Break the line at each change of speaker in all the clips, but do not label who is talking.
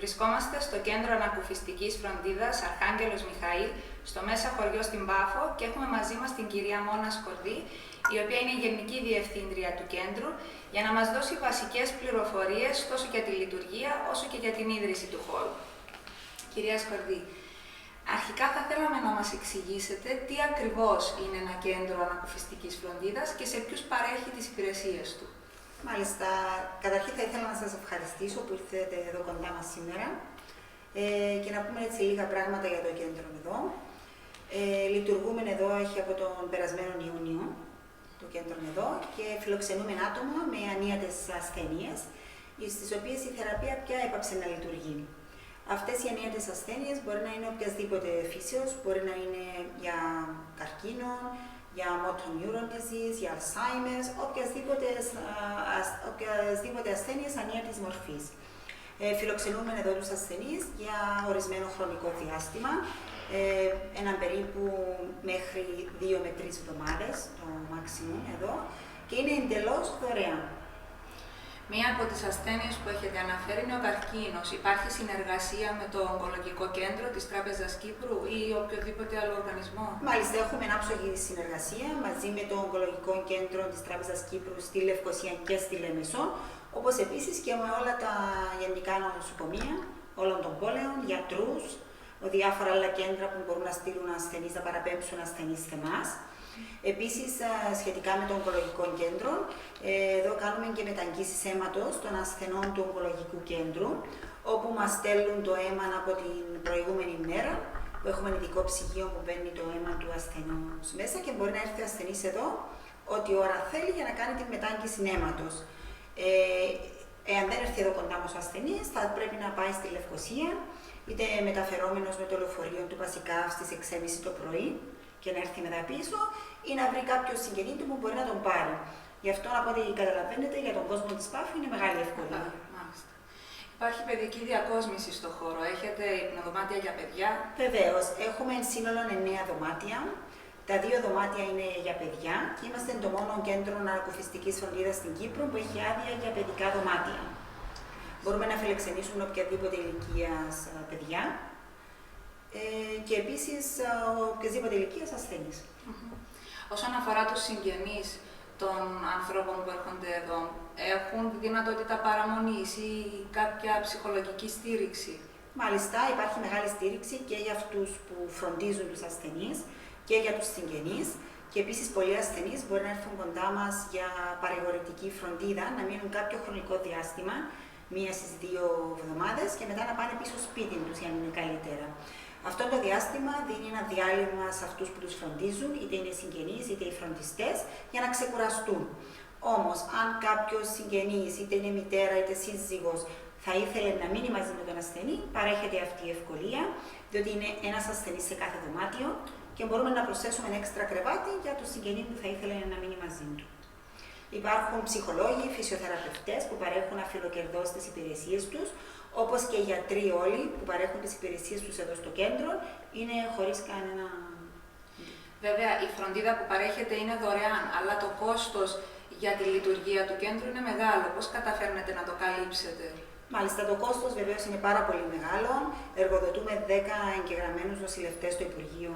Βρισκόμαστε στο κέντρο ανακουφιστικής φροντίδας Αρχάγγελος Μιχαήλ, στο Μέσα Χωριό στην Πάφο και έχουμε μαζί μας την κυρία Μόνα Σκορδή, η οποία είναι η Γενική Διευθύντρια του κέντρου, για να μας δώσει βασικές πληροφορίες τόσο για τη λειτουργία όσο και για την ίδρυση του χώρου. Κυρία Σκορδή, αρχικά θα θέλαμε να μας εξηγήσετε τι ακριβώς είναι ένα κέντρο ανακουφιστικής φροντίδας και σε ποιους παρέχει τις υπηρεσίες του.
Μάλιστα, καταρχήν θα ήθελα να σας ευχαριστήσω που ήρθατε εδώ κοντά μας σήμερα και να πούμε έτσι λίγα πράγματα για το κέντρο εδώ. Λειτουργούμε εδώ, έχει από τον περασμένο Ιούνιο το κέντρο εδώ και φιλοξενούμε άτομα με ανίατες ασθένειες, στις οποίες η θεραπεία πια έπαψε να λειτουργεί. Αυτές οι ανίατες ασθένειες μπορεί να είναι οποιασδήποτε φύσεως, μπορεί να είναι για καρκίνο, για motor neuron disease, για Alzheimer's, οποιασδήποτε ασθένειες ανίατης μορφής. Φιλοξενούμε εδώ τους ασθενείς για ορισμένο χρονικό διάστημα, έναν περίπου μέχρι 2 με 3 εβδομάδες, το maximum εδώ, και είναι εντελώς δωρεάν.
Μία από τις ασθένειες που έχετε αναφέρει είναι ο καρκίνος. Υπάρχει συνεργασία με το Ογκολογικό Κέντρο της Τράπεζας Κύπρου ή οποιοδήποτε άλλο οργανισμό?
Μάλιστα, έχουμε άψογη συνεργασία μαζί με το Ογκολογικό Κέντρο της Τράπεζας Κύπρου στη Λευκοσία και στη Λεμεσό, όπως επίσης και με όλα τα γενικά νοσοκομεία όλων των πόλεων, γιατρούς, διάφορα άλλα κέντρα που μπορούν να στείλουν ασθενείς, να παραπέμψουν ασθενείς σε εμάς. Επίσης, σχετικά με το Ογκολογικό Κέντρο, εδώ κάνουμε και μεταγγίσεις αίματος των ασθενών του Ογκολογικού Κέντρου, όπου μας στέλνουν το αίμα από την προηγούμενη μέρα, που έχουμε ειδικό ψυγείο που μπαίνει το αίμα του ασθενούς μέσα και μπορεί να έρθει ο ασθενής εδώ ό,τι ώρα θέλει για να κάνει την μετάγγιση αίματος. Εάν δεν έρθει εδώ κοντά μας ο ασθενής, θα πρέπει να πάει στη Λευκοσία, είτε μεταφερόμενος με το λεωφορείο του βασικά στις 6:30 το πρωί και να έρθει μετά πίσω, ή να βρει κάποιο συγγενή του που μπορεί να τον πάρει. Γι' αυτό, από ό,τι καταλαβαίνετε, για τον κόσμο της Πάφου είναι μεγάλη ευκολία.
Μάλιστα. Υπάρχει παιδική διακόσμηση στο χώρο. Έχετε υπνοδωμάτια για παιδιά?
Βεβαίως. Έχουμε σύνολο 9 δωμάτια. Τα 2 δωμάτια είναι για παιδιά και είμαστε το μόνο κέντρο ανακουφιστικής φροντίδας στην Κύπρο που έχει άδεια για παιδικά δωμάτια. Μπορούμε να φιλοξενήσουμε οποιαδήποτε ηλικίας παιδιά και επίσης οποιασδήποτε ηλικίας ασθενείς.
Όσον αφορά τους συγγενείς των ανθρώπων που έρχονται εδώ, έχουν δυνατότητα παραμονής ή κάποια ψυχολογική στήριξη?
Μάλιστα, υπάρχει μεγάλη στήριξη και για αυτούς που φροντίζουν τους ασθενείς και για τους συγγενείς. Και επίσης, πολλοί ασθενείς μπορεί να έρθουν κοντά μας για παρηγορητική φροντίδα, να μείνουν κάποιο χρονικό διάστημα, 1 στις 2 εβδομάδες, και μετά να πάνε πίσω σπίτι τους για να είναι καλύτερα. Αυτό το διάστημα δίνει ένα διάλειμμα σε αυτούς που τους φροντίζουν, είτε είναι συγγενείς είτε οι φροντιστές, για να ξεκουραστούν. Όμως, αν κάποιος συγγενής, είτε είναι μητέρα είτε σύζυγος, θα ήθελε να μείνει μαζί με τον ασθενή, παρέχεται αυτή η ευκολία, διότι είναι ένας ασθενής σε κάθε δωμάτιο και μπορούμε να προσθέσουμε ένα έξτρα κρεβάτι για τον συγγενή που θα ήθελε να μείνει μαζί του. Υπάρχουν ψυχολόγοι, φυσιοθεραπευτές που παρέχουν αφιλοκερδώς τις υπηρεσίες τους, όπως και οι γιατροί όλοι που παρέχουν τις υπηρεσίες τους εδώ στο κέντρο, είναι χωρίς κανένα...
Βέβαια, η φροντίδα που παρέχεται είναι δωρεάν, αλλά το κόστος για τη λειτουργία του κέντρου είναι μεγάλο. Πώς καταφέρνετε να το καλύψετε?
Μάλιστα, το κόστος βεβαίως είναι πάρα πολύ μεγάλο. Εργοδοτούμε 10 εγγεγραμμένους νοσηλευτές στο Υπουργείο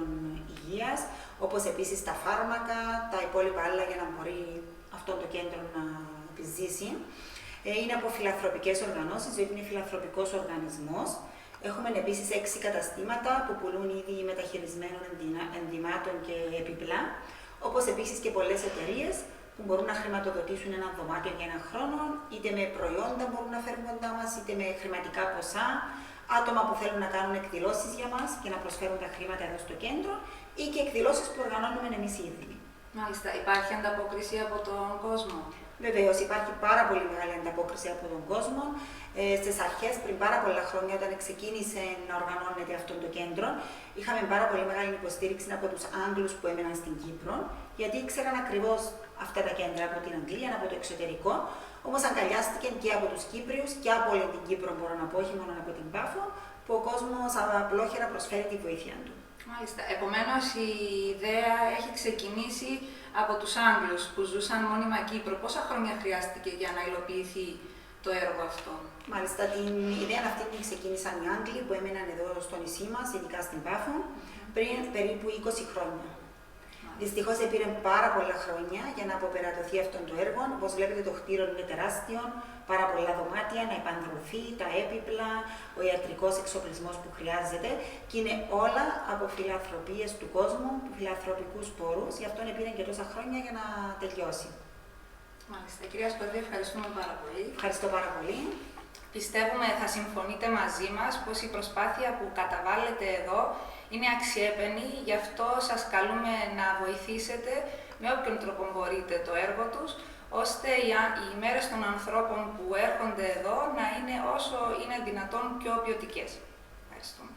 Υγείας, όπως επίσης τα φάρμακα, τα υπόλοιπα άλλα για να μπορεί αυτό το κέντρο να επιζήσει. Είναι από φιλανθρωπικές οργανώσεις, διότι είναι φιλανθρωπικός οργανισμός. Έχουμε επίσης 6 καταστήματα που πουλούν είδη μεταχειρισμένων ενδυμάτων και επιπλά, όπως επίσης και πολλές εταιρείες που μπορούν να χρηματοδοτήσουν ένα δωμάτιο για ένα χρόνο, είτε με προϊόντα μπορούν να φέρουν κοντά μας, είτε με χρηματικά ποσά, άτομα που θέλουν να κάνουν εκδηλώσεις για μας και να προσφέρουν τα χρήματα εδώ στο κέντρο, ή και εκδηλώσεις που οργανώνουμε εμείς οι ίδιοι.
Μάλιστα. Υπάρχει ανταπόκριση από τον κόσμο?
Βεβαίως, υπάρχει πάρα πολύ μεγάλη ανταπόκριση από τον κόσμο. Στις αρχές, πριν πάρα πολλά χρόνια, όταν ξεκίνησε να οργανώνεται αυτό το κέντρο, είχαμε πάρα πολύ μεγάλη υποστήριξη από τους Άγγλους που έμεναν στην Κύπρο, γιατί ήξεραν ακριβώς αυτά τα κέντρα από την Αγγλία, από το εξωτερικό. Όμως αγκαλιάστηκαν και από τους Κύπριους και από όλη την Κύπρο, μπορώ να πω, όχι μόνο από την Πάφο, που ο κόσμος απλόχερα προσφέρει τη βοήθεια του.
Μάλιστα. Επομένως, η ιδέα έχει ξεκινήσει από τους Άγγλους που ζούσαν μόνιμα Κύπρο. Πόσα χρόνια χρειάστηκε για να υλοποιηθεί το έργο αυτό?
Μάλιστα, την ιδέα αυτή την ξεκίνησαν οι Άγγλοι που έμεναν εδώ στο νησί μας, ειδικά στην Πάφο, πριν περίπου 20 χρόνια. Δυστυχώς πήρε πάρα πολλά χρόνια για να αποπερατωθεί αυτό το έργο. Όπως βλέπετε, το κτίριο είναι τεράστιο, πάρα πολλά δωμάτια, να επανδρωθεί, τα έπιπλα, ο ιατρικός εξοπλισμός που χρειάζεται και είναι όλα από φιλανθρωπίες του κόσμου, φιλανθρωπικούς πόρους. Γι' αυτό πήρε και τόσα χρόνια για να τελειώσει.
Μάλιστα. Κυρία Σκορδή, ευχαριστούμε πάρα πολύ.
Ευχαριστώ πάρα πολύ.
Πιστεύουμε θα συμφωνείτε μαζί μας πως η προσπάθεια που καταβάλλετε εδώ είναι αξιέπαινη, γι' αυτό σας καλούμε να βοηθήσετε με όποιον τρόπο μπορείτε το έργο τους, ώστε οι ημέρες των ανθρώπων που έρχονται εδώ να είναι όσο είναι δυνατόν πιο ποιοτικές. Ευχαριστούμε.